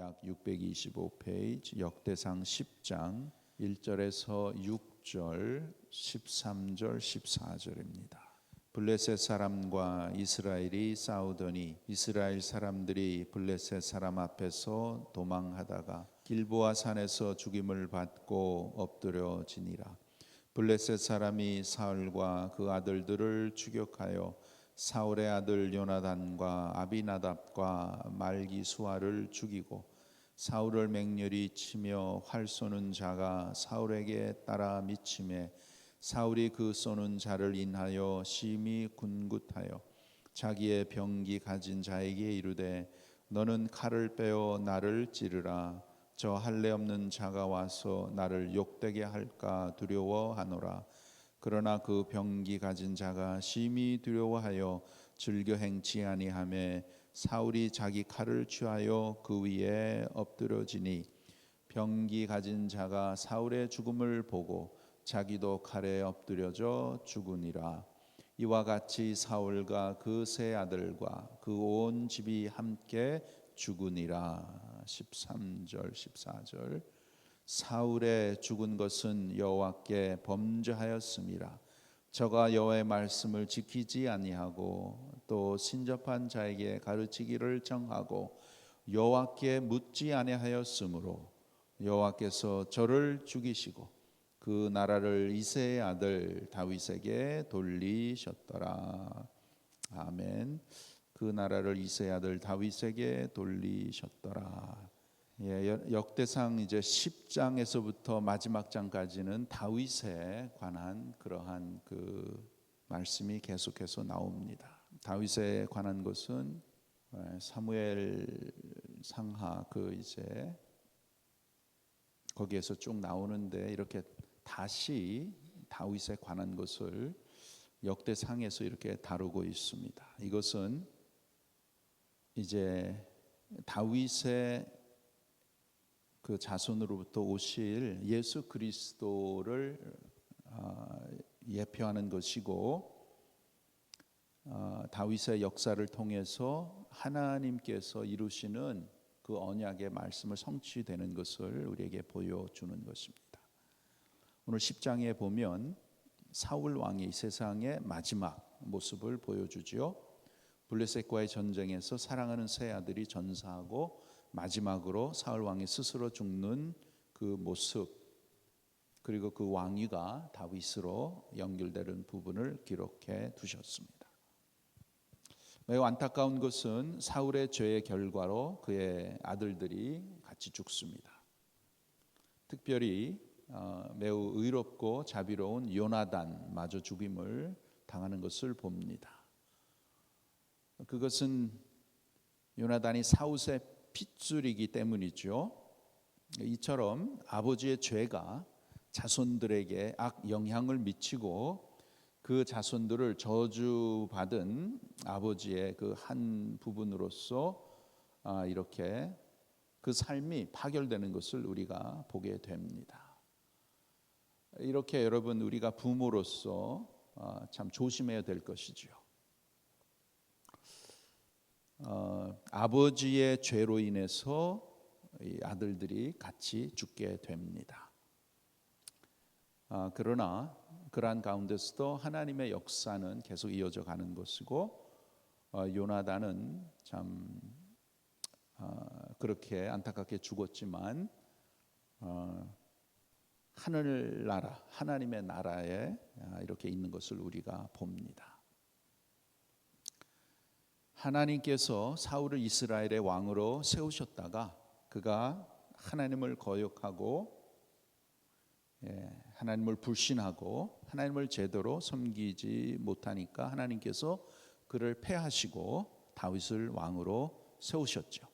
약 625페이지 역대상 10장 1절에서 6절, 13절, 14절입니다. 블레셋 사람과 이스라엘이 싸우더니 이스라엘 사람들이 블레셋 사람 앞에서 도망하다가 길보아 산에서 죽임을 받고 엎드려지니라. 블레셋 사람이 사울과 그 아들들을 추격하여 사울의 아들 요나단과 아비나답과 말기수아를 죽이고 사울을 맹렬히 치며 활 쏘는 자가 사울에게 따라 미치매 사울이 그 쏘는 자를 인하여 심히 군굿하여 자기의 병기 가진 자에게 이르되 너는 칼을 빼어 나를 찌르라. 저 할례 없는 자가 와서 나를 욕되게 할까 두려워하노라. 그러나 그 병기 가진 자가 심히 두려워하여 즐겨 행치 아니하매 사울이 자기 칼을 취하여 그 위에 엎드려지니 병기 가진 자가 사울의 죽음을 보고 자기도 칼에 엎드려져 죽으니라. 이와 같이 사울과 그 세 아들과 그 온 집이 함께 죽으니라. 13절 14절. 사울의 죽은 것은 여호와께 범죄하였음이라. 저가 여호와의 말씀을 지키지 아니하고 또 신접한 자에게 가르치기를 정하고 여호와께 묻지 아니하였으므로 여호와께서 저를 죽이시고 그 나라를 이새의 아들 다윗에게 돌리셨더라. 아멘. 그 나라를 이새의 아들 다윗에게 돌리셨더라. 역대상 이제 10장에서부터 마지막 장까지는 다윗에 관한 그러한 그 말씀이 계속해서 나옵니다. 다윗에 관한 것은 사무엘 상하 그 이제 거기에서 쭉 나오는데 이렇게 다시 다윗에 관한 것을 역대상에서 이렇게 다루고 있습니다. 이것은 이제 다윗의 그 자손으로부터 오실 예수 그리스도를 예표하는 것이고 다윗의 역사를 통해서 하나님께서 이루시는 그 언약의 말씀을 성취되는 것을 우리에게 보여주는 것입니다. 오늘 10장에 보면 사울 왕이 이 세상의 마지막 모습을 보여주지요. 블레셋과의 전쟁에서 사랑하는 세 아들이 전사하고 마지막으로 사울 왕이 스스로 죽는 그 모습, 그리고 그 왕위가 다윗으로 연결되는 부분을 기록해 두셨습니다. 매우 안타까운 것은 사울의 죄의 결과로 그의 아들들이 같이 죽습니다. 특별히 매우 의롭고 자비로운 요나단마저 죽임을 당하는 것을 봅니다. 그것은 요나단이 사울의 핏줄이기 때문이죠. 이처럼 아버지의 죄가 자손들에게 악 영향을 미치고 그 자손들을 저주받은 아버지의 그 한 부분으로서 이렇게 그 삶이 파결되는 것을 우리가 보게 됩니다. 이렇게 여러분 우리가 부모로서 참 조심해야 될 것이지요. 아버지의 죄로 인해서 이 아들들이 같이 죽게 됩니다. 그러나 그러한 가운데서도 하나님의 역사는 계속 이어져 가는 것이고 요나단은 참 그렇게 안타깝게 죽었지만 하늘나라 하나님의 나라에 이렇게 있는 것을 우리가 봅니다. 하나님께서 사울을 이스라엘의 왕으로 세우셨다가 그가 하나님을 거역하고 하나님을 불신하고 하나님을 제대로 섬기지 못하니까 하나님께서 그를 패하시고 다윗을 왕으로 세우셨죠.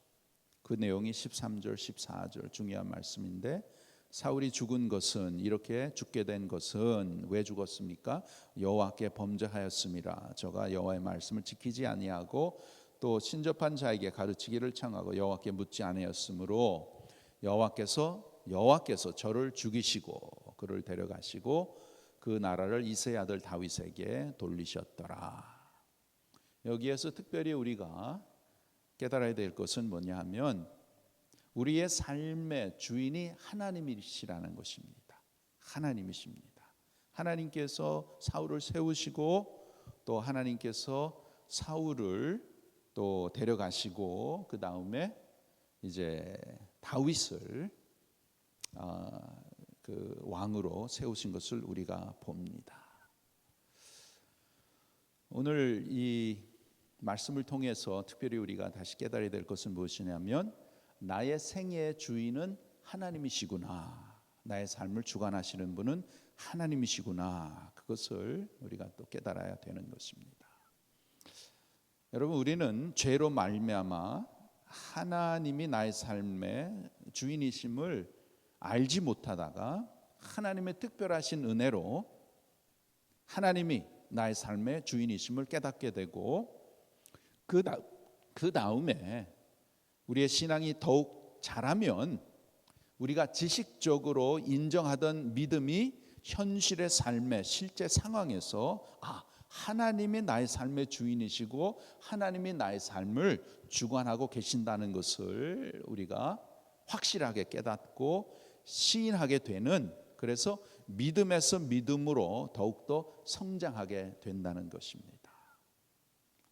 그 내용이 13절 14절 중요한 말씀인데 사울이 죽은 것은 이렇게 죽게 된 것은 왜 죽었습니까? 여호와께 범죄하였음이라. 저가 여호와의 말씀을 지키지 아니하고 또 신접한 자에게 가르치기를 청하고 여호와께 묻지 아니하였으므로 여호와께서 저를 죽이시고 그를 데려가시고 그 나라를 이새의 아들 다윗에게 돌리셨더라. 여기에서 특별히 우리가 깨달아야 될 것은 뭐냐 하면 우리의 삶의 주인이 하나님이시라는 것입니다. 하나님이십니다. 하나님께서 사울을 세우시고 또 하나님께서 사울을 또 데려가시고 그 다음에 이제 다윗을 그 왕으로 세우신 것을 우리가 봅니다. 오늘 이 말씀을 통해서 특별히 우리가 다시 깨달아야 될 것은 무엇이냐면 나의 생애의 주인은 하나님이시구나. 나의 삶을 주관하시는 분은 하나님이시구나. 그것을 우리가 또 깨달아야 되는 것입니다. 여러분, 우리는 죄로 말미암아 하나님이 나의 삶의 주인이심을 알지 못하다가 하나님의 특별하신 은혜로 하나님이 나의 삶의 주인이심을 깨닫게 되고 그 다음에 우리의 신앙이 더욱 자라면 우리가 지식적으로 인정하던 믿음이 현실의 삶의 실제 상황에서 하나님이 나의 삶의 주인이시고 하나님이 나의 삶을 주관하고 계신다는 것을 우리가 확실하게 깨닫고 시인하게 되는, 그래서 믿음에서 믿음으로 더욱더 성장하게 된다는 것입니다.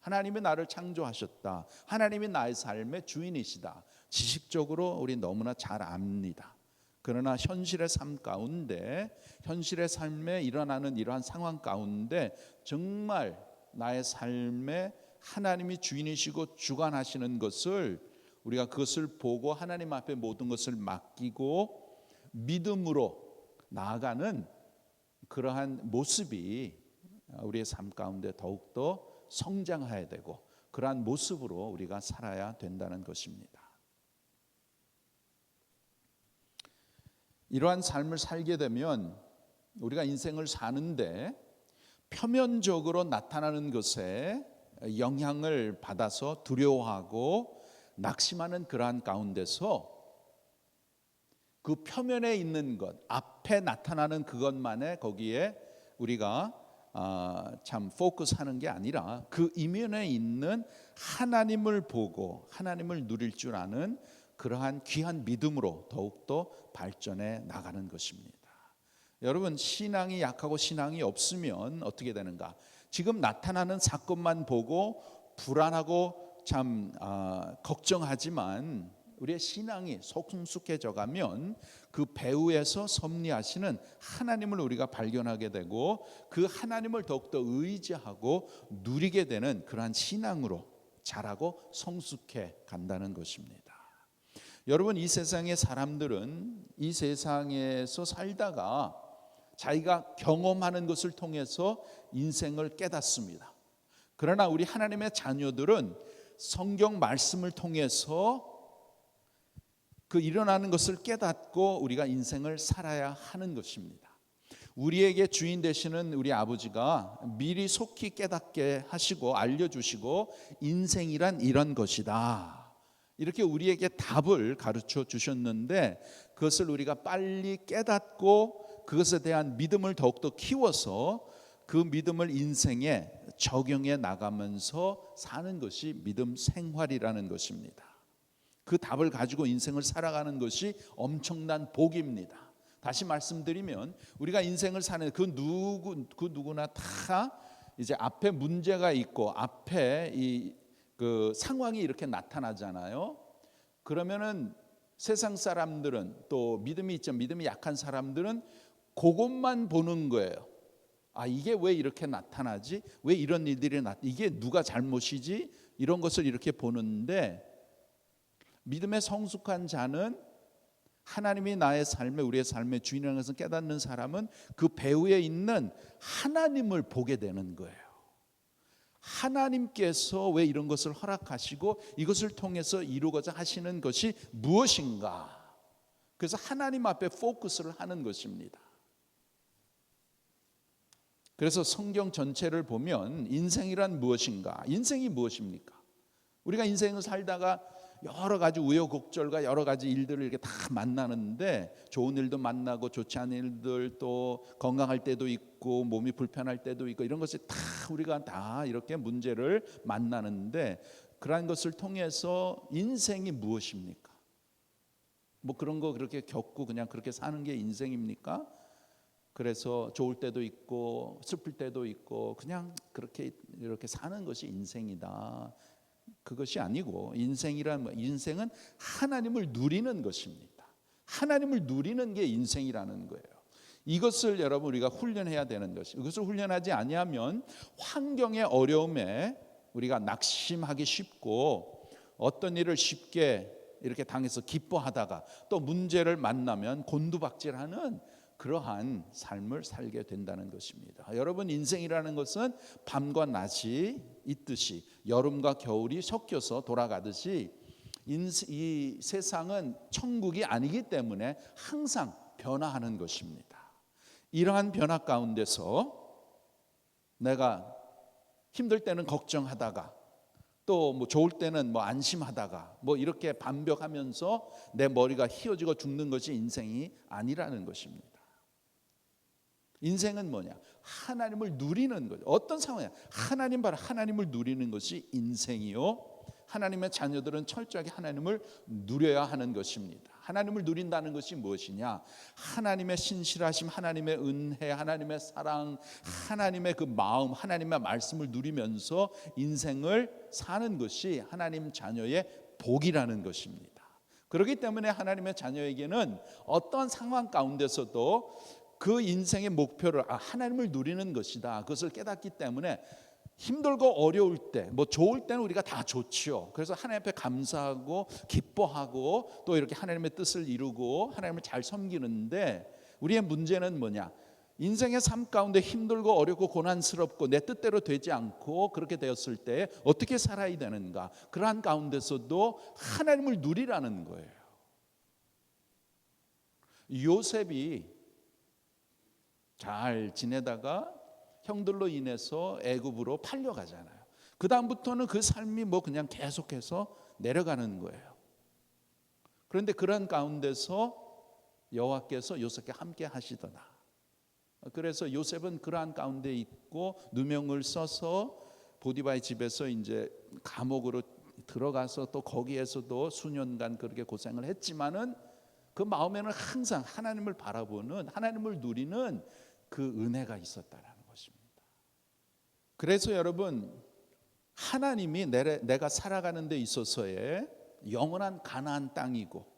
하나님이 나를 창조하셨다. 하나님이 나의 삶의 주인이시다. 지식적으로 우리 너무나 잘 압니다. 그러나 현실의 삶 가운데, 현실의 삶에 일어나는 이러한 상황 가운데 정말 나의 삶에 하나님이 주인이시고 주관하시는 것을 우리가 그것을 보고 하나님 앞에 모든 것을 맡기고 믿음으로 나아가는 그러한 모습이 우리의 삶 가운데 더욱더 성장해야 되고 그러한 모습으로 우리가 살아야 된다는 것입니다. 이러한 삶을 살게 되면 우리가 인생을 사는데 표면적으로 나타나는 것에 영향을 받아서 두려워하고 낙심하는 그러한 가운데서 그 표면에 있는 것, 앞에 나타나는 그것만에 거기에 우리가 참 포커스하는 게 아니라 그 이면에 있는 하나님을 보고 하나님을 누릴 줄 아는 그러한 귀한 믿음으로 더욱더 발전해 나가는 것입니다. 여러분, 신앙이 약하고 신앙이 없으면 어떻게 되는가? 지금 나타나는 사건만 보고 불안하고 참 걱정하지만 우리의 신앙이 성숙해져 가면 그 배후에서 섭리하시는 하나님을 우리가 발견하게 되고 그 하나님을 더욱더 의지하고 누리게 되는 그러한 신앙으로 자라고 성숙해 간다는 것입니다. 여러분, 이 세상의 사람들은 이 세상에서 살다가 자기가 경험하는 것을 통해서 인생을 깨닫습니다. 그러나 우리 하나님의 자녀들은 성경 말씀을 통해서 그 일어나는 것을 깨닫고 우리가 인생을 살아야 하는 것입니다. 우리에게 주인 되시는 우리 아버지가 미리 속히 깨닫게 하시고 알려주시고 인생이란 이런 것이다, 이렇게 우리에게 답을 가르쳐 주셨는데 그것을 우리가 빨리 깨닫고 그것에 대한 믿음을 더욱더 키워서 그 믿음을 인생에 적용해 나가면서 사는 것이 믿음 생활이라는 것입니다. 그 답을 가지고 인생을 살아가는 것이 엄청난 복입니다. 다시 말씀드리면 우리가 인생을 사는 그 누구나 다 이제 앞에 문제가 있고 앞에 그 상황이 이렇게 나타나잖아요. 그러면은 세상 사람들은 또 믿음이 약한 사람들은 그것만 보는 거예요. 이게 왜 이렇게 나타나지? 왜 이런 일들이 이게 누가 잘못이지? 이런 것을 이렇게 보는데 믿음의 성숙한 자는 하나님이 나의 삶에 우리의 삶의 주인이라는 것을 깨닫는 사람은 그 배후에 있는 하나님을 보게 되는 거예요. 하나님께서 왜 이런 것을 허락하시고 이것을 통해서 이루고자 하시는 것이 무엇인가? 그래서 하나님 앞에 포커스를 하는 것입니다. 그래서 성경 전체를 보면 인생이란 무엇인가? 인생이 무엇입니까? 우리가 인생을 살다가 여러 가지 우여곡절과 여러 가지 일들을 이렇게 다 만나는데 좋은 일도 만나고 좋지 않은 일들, 또 건강할 때도 있고 몸이 불편할 때도 있고 이런 것이 다 우리가 다 이렇게 문제를 만나는데 그러한 것을 통해서 인생이 무엇입니까? 뭐 그런 거 그렇게 겪고 그냥 그렇게 사는 게 인생입니까? 그래서 좋을 때도 있고 슬플 때도 있고 그냥 그렇게 이렇게 사는 것이 인생이다. 그것이 아니고 인생은 하나님을 누리는 것입니다. 하나님을 누리는 게 인생이라는 거예요. 이것을 여러분 우리가 훈련해야 되는 것이, 이것을 훈련하지 아니하면 환경의 어려움에 우리가 낙심하기 쉽고 어떤 일을 쉽게 이렇게 당해서 기뻐하다가 또 문제를 만나면 곤두박질하는 그러한 삶을 살게 된다는 것입니다. 여러분, 인생이라는 것은 밤과 낮이 있듯이 여름과 겨울이 섞여서 돌아가듯이 이 세상은 천국이 아니기 때문에 항상 변화하는 것입니다. 이러한 변화 가운데서 내가 힘들 때는 걱정하다가 또 뭐 좋을 때는 뭐 안심하다가 뭐 이렇게 반복하면서 내 머리가 휘어지고 죽는 것이 인생이 아니라는 것입니다. 인생은 뭐냐? 하나님을 누리는 거죠. 어떤 상황이야? 바로 하나님을 누리는 것이 인생이요. 하나님의 자녀들은 철저하게 하나님을 누려야 하는 것입니다. 하나님을 누린다는 것이 무엇이냐? 하나님의 신실하심, 하나님의 은혜, 하나님의 사랑, 하나님의 그 마음, 하나님의 말씀을 누리면서 인생을 사는 것이 하나님 자녀의 복이라는 것입니다. 그렇기 때문에 하나님의 자녀에게는 어떤 상황 가운데서도 그 인생의 목표를 하나님을 누리는 것이다, 그것을 깨닫기 때문에 힘들고 어려울 때, 뭐 좋을 때는 우리가 다 좋지요. 그래서 하나님 앞에 감사하고 기뻐하고 또 이렇게 하나님의 뜻을 이루고 하나님을 잘 섬기는데, 우리의 문제는 뭐냐? 인생의 삶 가운데 힘들고 어렵고 고난스럽고 내 뜻대로 되지 않고 그렇게 되었을 때 어떻게 살아야 되는가? 그러한 가운데서도 하나님을 누리라는 거예요. 요셉이 잘 지내다가 형들로 인해서 애굽으로 팔려가잖아요. 그 다음부터는 그 삶이 뭐 그냥 계속해서 내려가는 거예요. 그런데 그런 가운데서 여호와께서 요셉과 함께 하시더라. 그래서 요셉은 그러한 가운데 있고 누명을 써서 보디바의 집에서 이제 감옥으로 들어가서 또 거기에서도 수년간 그렇게 고생을 했지만은 그 마음에는 항상 하나님을 바라보는, 하나님을 누리는 그 은혜가 있었다라는 것입니다. 그래서 여러분, 하나님이 내가 살아가는 데 있어서의 영원한 가나안 땅이고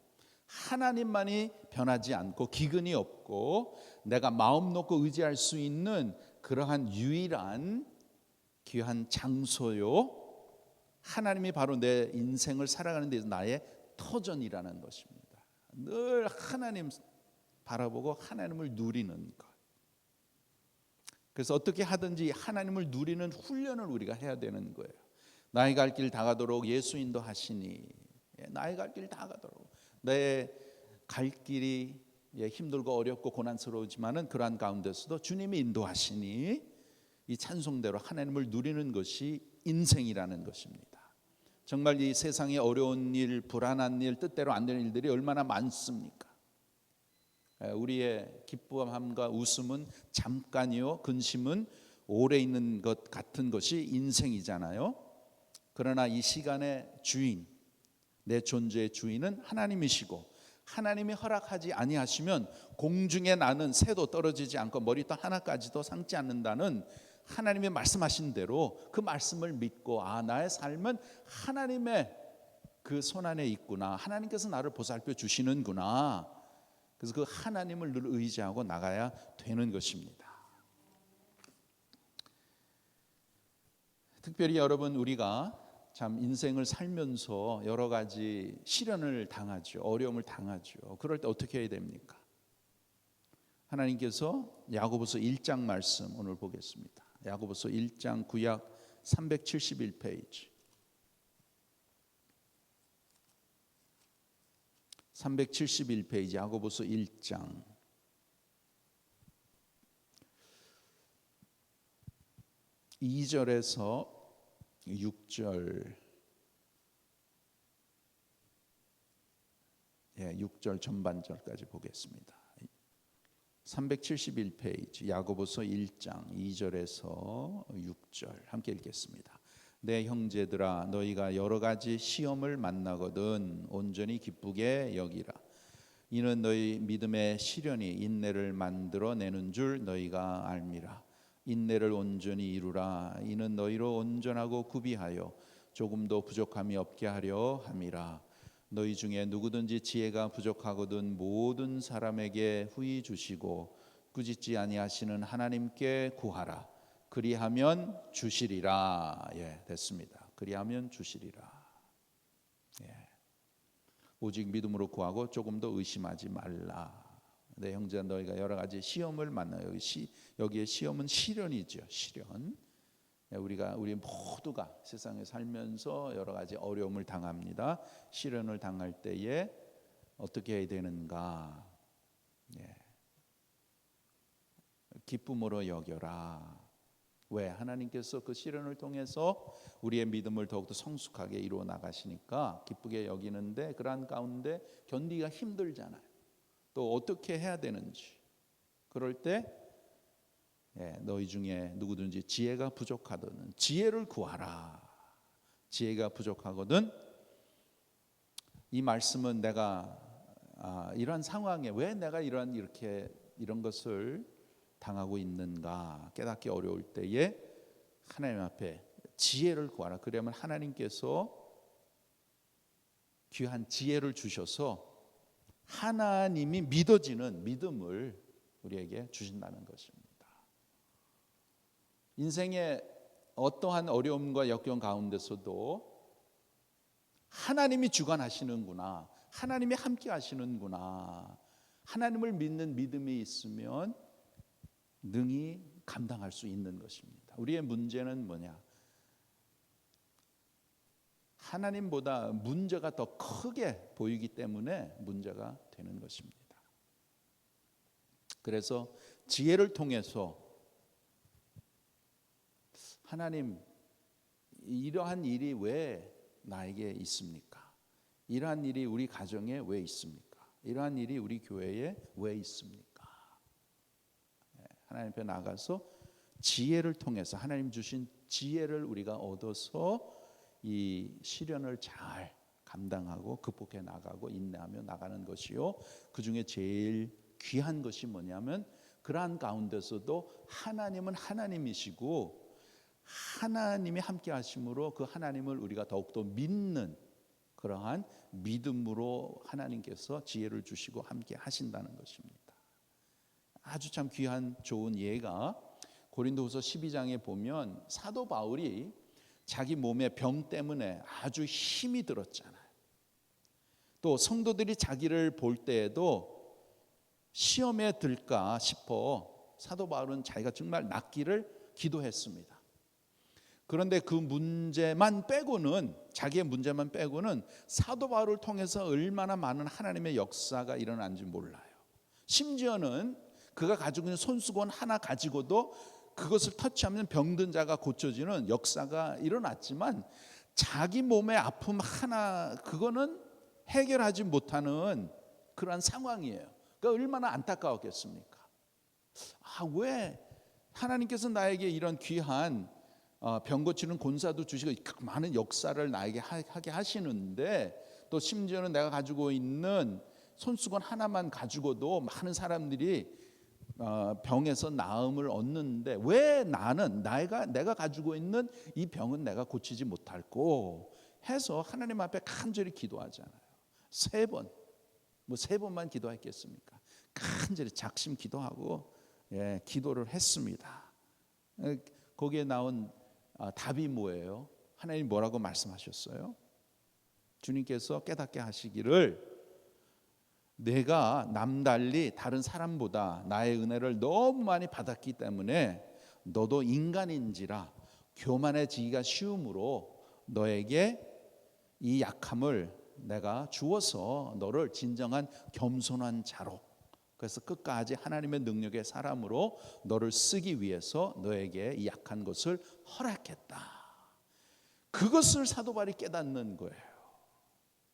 하나님만이 변하지 않고 기근이 없고 내가 마음 놓고 의지할 수 있는 그러한 유일한 귀한 장소요, 하나님이 바로 내 인생을 살아가는 데 나의 터전이라는 것입니다. 늘 하나님 바라보고 하나님을 누리는 것. 그래서 어떻게 하든지 하나님을 누리는 훈련을 우리가 해야 되는 거예요. 나의 갈 길 다 가도록 예수 인도하시니, 나의 갈 길 다 가도록, 내 갈 길이 힘들고 어렵고 고난스러우지만은 그러한 가운데서도 주님이 인도하시니, 이 찬송대로 하나님을 누리는 것이 인생이라는 것입니다. 정말 이 세상에 어려운 일, 불안한 일, 뜻대로 안 되는 일들이 얼마나 많습니까? 우리의 기쁨과 웃음은 잠깐이요, 근심은 오래 있는 것 같은 것이 인생이잖아요. 그러나 이 시간의 주인, 내 존재의 주인은 하나님이시고, 하나님이 허락하지 아니하시면 공중에 나는 새도 떨어지지 않고 머리털 하나까지도 상지 않는다는 하나님이 말씀하신 대로 그 말씀을 믿고, 나의 삶은 하나님의 그 손안에 있구나, 하나님께서 나를 보살펴 주시는구나, 그래서 그 하나님을 늘 의지하고 나가야 되는 것입니다. 특별히 여러분, 우리가 참 인생을 살면서 여러 가지 시련을 당하죠. 어려움을 당하죠. 그럴 때 어떻게 해야 됩니까? 하나님께서 야고보서 1장 말씀 오늘 보겠습니다. 야고보서 1장 구약 371페이지. 371페이지 야고보서 1장 2절에서 6절, 6절 전반절까지 보겠습니다. 371페이지 야고보서 1장 2절에서 6절 함께 읽겠습니다. 내 형제들아, 너희가 여러 가지 시험을 만나거든 온전히 기쁘게 여기라. 이는 너희 믿음의 시련이 인내를 만들어내는 줄 너희가 알미라. 인내를 온전히 이루라. 이는 너희로 온전하고 구비하여 조금도 부족함이 없게 하려 함이라. 너희 중에 누구든지 지혜가 부족하거든 모든 사람에게 후히 주시고 꾸짖지 아니하시는 하나님께 구하라. 그리하면 주시리라. 됐습니다. 그리하면 주시리라. 오직 믿음으로 구하고 조금 더 의심하지 말라. 내 형제 너희가 여러 가지 시험을 만나요. 여기에 시험은 시련이죠. 시련. 우리 모두가 세상에 살면서 여러 가지 어려움을 당합니다. 시련을 당할 때에 어떻게 해야 되는가? 기쁨으로 여겨라. 왜? 하나님께서 그 시련을 통해서 우리의 믿음을 더욱더 성숙하게 이루어 나가시니까 기쁘게 여기는데, 그러한 가운데 견디기가 힘들잖아요. 또 어떻게 해야 되는지. 그럴 때 너희 중에 누구든지 지혜가 부족하거든 지혜를 구하라. 지혜가 부족하거든. 이 말씀은 내가 이런 상황에 왜 내가 이런 것을 당하고 있는가 깨닫기 어려울 때에 하나님 앞에 지혜를 구하라. 그러면 하나님께서 귀한 지혜를 주셔서 하나님이 믿어지는 믿음을 우리에게 주신다는 것입니다. 인생의 어떠한 어려움과 역경 가운데서도 하나님이 주관하시는구나, 하나님이 함께 하시는구나, 하나님을 믿는 믿음이 있으면 능히 감당할 수 있는 것입니다. 우리의 문제는 뭐냐? 하나님보다 문제가 더 크게 보이기 때문에 문제가 되는 것입니다. 그래서 지혜를 통해서 하나님, 이러한 일이 왜 나에게 있습니까? 이러한 일이 우리 가정에 왜 있습니까? 이러한 일이 우리 교회에 왜 있습니까? 하나님 앞에 나가서 지혜를 통해서 하나님 주신 지혜를 우리가 얻어서 이 시련을 잘 감당하고 극복해 나가고 인내하며 나가는 것이요, 그 중에 제일 귀한 것이 뭐냐면 그러한 가운데서도 하나님은 하나님이시고 하나님이 함께 하심으로 그 하나님을 우리가 더욱더 믿는 그러한 믿음으로 하나님께서 지혜를 주시고 함께 하신다는 것입니다. 아주 참 귀한 좋은 예가 고린도후서 12장에 보면 사도 바울이 자기 몸의 병 때문에 아주 힘이 들었잖아요. 또 성도들이 자기를 볼 때에도 시험에 들까 싶어 사도 바울은 자기가 정말 낫기를 기도했습니다. 그런데 그 문제만 빼고는, 자기의 문제만 빼고는 사도 바울을 통해서 얼마나 많은 하나님의 역사가 일어난지 몰라요. 심지어는 그가 가지고 있는 손수건 하나 가지고도 그것을 터치하면 병든 자가 고쳐지는 역사가 일어났지만 자기 몸의 아픔 하나, 그거는 해결하지 못하는 그러한 상황이에요. 그러니까 얼마나 안타까웠겠습니까? 왜 하나님께서 나에게 이런 귀한 병 고치는 권사도 주시고 많은 역사를 나에게 하게 하시는데, 또 심지어는 내가 가지고 있는 손수건 하나만 가지고도 많은 사람들이 병에서 나음을 얻는데 왜 나는 내가 가지고 있는 이 병은 내가 고치지 못할꼬 해서 하나님 앞에 간절히 기도하잖아요. 세 번만 기도했겠습니까? 간절히 작심 기도하고 기도를 했습니다. 거기에 나온 답이 뭐예요? 하나님 뭐라고 말씀하셨어요? 주님께서 깨닫게 하시기를 내가 남달리 다른 사람보다 나의 은혜를 너무 많이 받았기 때문에 너도 인간인지라 교만해지기가 쉬우므로 너에게 이 약함을 내가 주어서 너를 진정한 겸손한 자로, 그래서 끝까지 하나님의 능력의 사람으로 너를 쓰기 위해서 너에게 이 약한 것을 허락했다. 그것을 사도 바울이 깨닫는 거예요.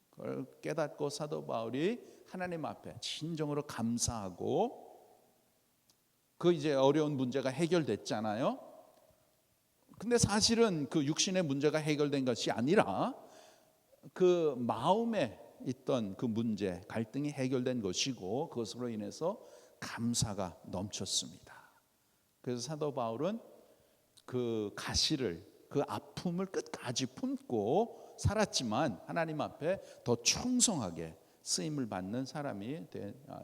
그걸 깨닫고 사도 바울이 하나님 앞에 진정으로 감사하고, 그 이제 어려운 문제가 해결됐잖아요. 근데 사실은 그 육신의 문제가 해결된 것이 아니라 그 마음의 있던 그 문제, 갈등이 해결된 것이고 그것으로 인해서 감사가 넘쳤습니다. 그래서 사도 바울은 그 가시를, 그 아픔을 끝까지 품고 살았지만 하나님 앞에 더 충성하게 쓰임을 받는 사람이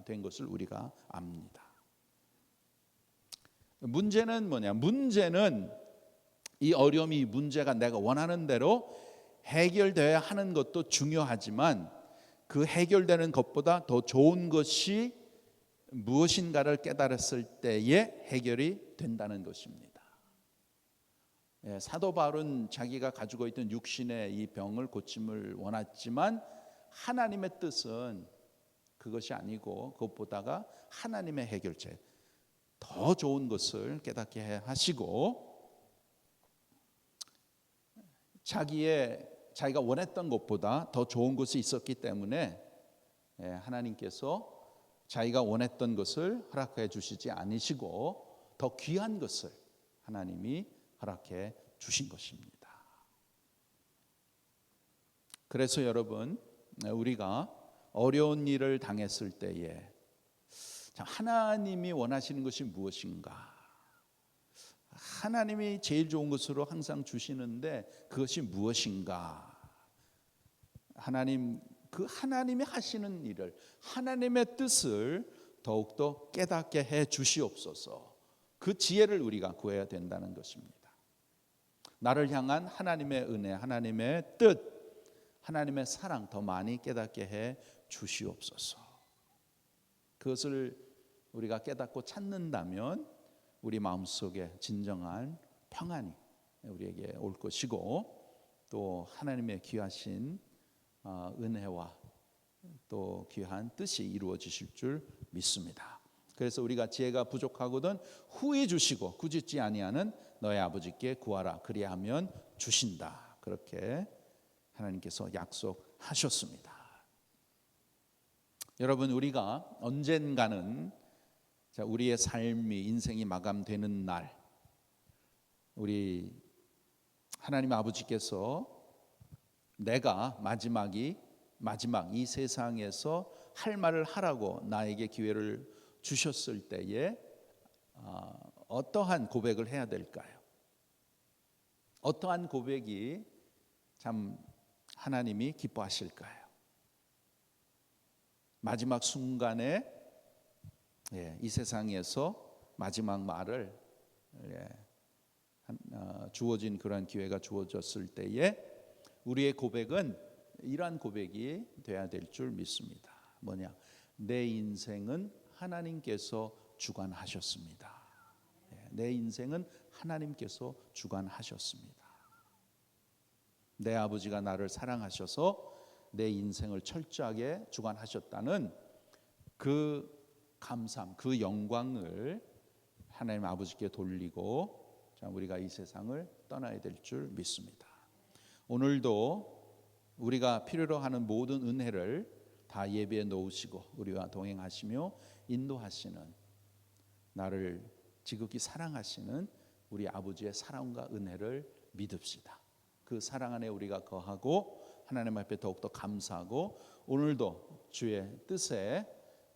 된 것을 우리가 압니다. 문제는 뭐냐? 문제는 이 어려움이, 문제가 내가 원하는 대로 해결되어야 하는 것도 중요하지만 그 해결되는 것보다 더 좋은 것이 무엇인가를 깨달았을 때에 해결이 된다는 것입니다. 사도 바울은 자기가 가지고 있던 육신의 이 병을 고침을 원했지만 하나님의 뜻은 그것이 아니고 그것보다가 하나님의 해결책, 더 좋은 것을 깨닫게 하시고 자기가 원했던 것보다 더 좋은 것이 있었기 때문에 하나님께서 자기가 원했던 것을 허락해 주시지 않으시고 더 귀한 것을 하나님이 허락해 주신 것입니다. 그래서 여러분, 우리가 어려운 일을 당했을 때에 하나님이 원하시는 것이 무엇인가? 하나님이 제일 좋은 것으로 항상 주시는데 그것이 무엇인가? 하나님이 하시는 일을, 하나님의 뜻을 더욱더 깨닫게 해 주시옵소서. 그 지혜를 우리가 구해야 된다는 것입니다. 나를 향한 하나님의 은혜, 하나님의 뜻, 하나님의 사랑 더 많이 깨닫게 해 주시옵소서. 그것을 우리가 깨닫고 찾는다면 우리 마음속에 진정한 평안이 우리에게 올 것이고 또 하나님의 귀하신 은혜와 또 귀한 뜻이 이루어지실 줄 믿습니다. 그래서 우리가 지혜가 부족하거든 후히 주시고 꾸짖지 아니하는 너의 아버지께 구하라 그리하면 주신다. 그렇게 하나님께서 약속하셨습니다. 여러분, 우리가 언젠가는 우리의 삶이, 인생이 마감되는 날, 우리 하나님 아버지께서 내가 마지막 이 세상에서 할 말을 하라고 나에게 기회를 주셨을 때에 어떠한 고백을 해야 될까요? 어떠한 고백이 참 하나님이 기뻐하실까요? 마지막 순간에 이 세상에서 마지막 말을 주어진 그러한 기회가 주어졌을 때에 우리의 고백은 이러한 고백이 돼야 될 줄 믿습니다. 뭐냐? 내 인생은 하나님께서 주관하셨습니다. 내 인생은 하나님께서 주관하셨습니다. 내 아버지가 나를 사랑하셔서 내 인생을 철저하게 주관하셨다는 그 감사함, 그 영광을 하나님 아버지께 돌리고 우리가 이 세상을 떠나야 될 줄 믿습니다. 오늘도 우리가 필요로 하는 모든 은혜를 다 예배에 놓으시고 우리와 동행하시며 인도하시는, 나를 지극히 사랑하시는 우리 아버지의 사랑과 은혜를 믿읍시다. 그 사랑 안에 우리가 거하고 하나님 앞에 더욱더 감사하고 오늘도 주의 뜻에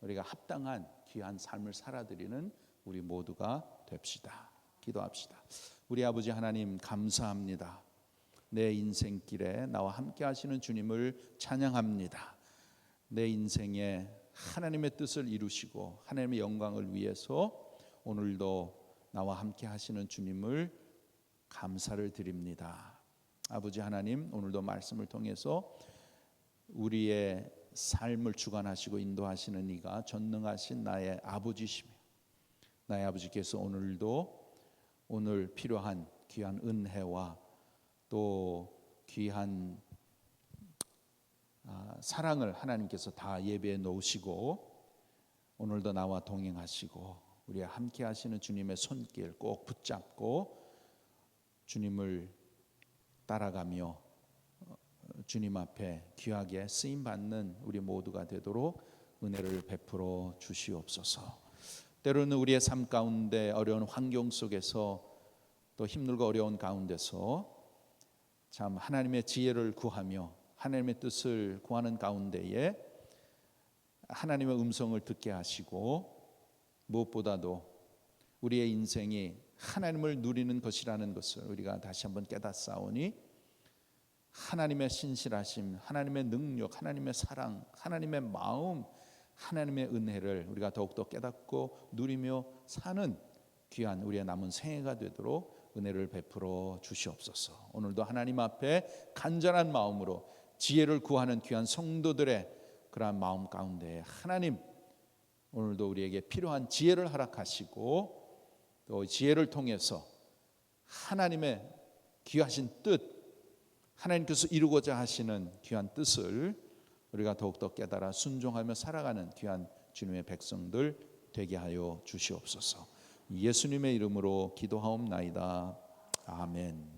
우리가 합당한 귀한 삶을 살아드리는 우리 모두가 됩시다. 기도합시다. 우리 아버지 하나님, 감사합니다. 내 인생길에 나와 함께 하시는 주님을 찬양합니다. 내 인생에 하나님의 뜻을 이루시고 하나님의 영광을 위해서 오늘도 나와 함께 하시는 주님을 감사를 드립니다. 아버지 하나님, 오늘도 말씀을 통해서 우리의 삶을 주관하시고 인도하시는 이가 전능하신 나의 아버지시며 나의 아버지께서 오늘 필요한 귀한 은혜와 또 귀한 사랑을 하나님께서 다 예배에 놓으시고 오늘도 나와 동행하시고 우리와 함께 하시는 주님의 손길 꼭 붙잡고 주님을 따라가며 주님 앞에 귀하게 쓰임받는 우리 모두가 되도록 은혜를 베풀어 주시옵소서. 때로는 우리의 삶 가운데 어려운 환경 속에서 또 힘들고 어려운 가운데서 참 하나님의 지혜를 구하며 하나님의 뜻을 구하는 가운데에 하나님의 음성을 듣게 하시고, 무엇보다도 우리의 인생이 하나님을 누리는 것이라는 것을 우리가 다시 한번 깨닫사오니, 하나님의 신실하심, 하나님의 능력, 하나님의 사랑, 하나님의 마음, 하나님의 은혜를 우리가 더욱더 깨닫고 누리며 사는 귀한 우리의 남은 생애가 되도록 은혜를 베풀어 주시옵소서. 오늘도 하나님 앞에 간절한 마음으로 지혜를 구하는 귀한 성도들의 그러한 마음 가운데 하나님, 오늘도 우리에게 필요한 지혜를 허락하시고, 또 지혜를 통해서 하나님의 귀하신 뜻, 하나님께서 이루고자 하시는 귀한 뜻을 우리가 더욱더 깨달아 순종하며 살아가는 귀한 주님의 백성들 되게 하여 주시옵소서. 예수님의 이름으로 기도하옵나이다. 아멘.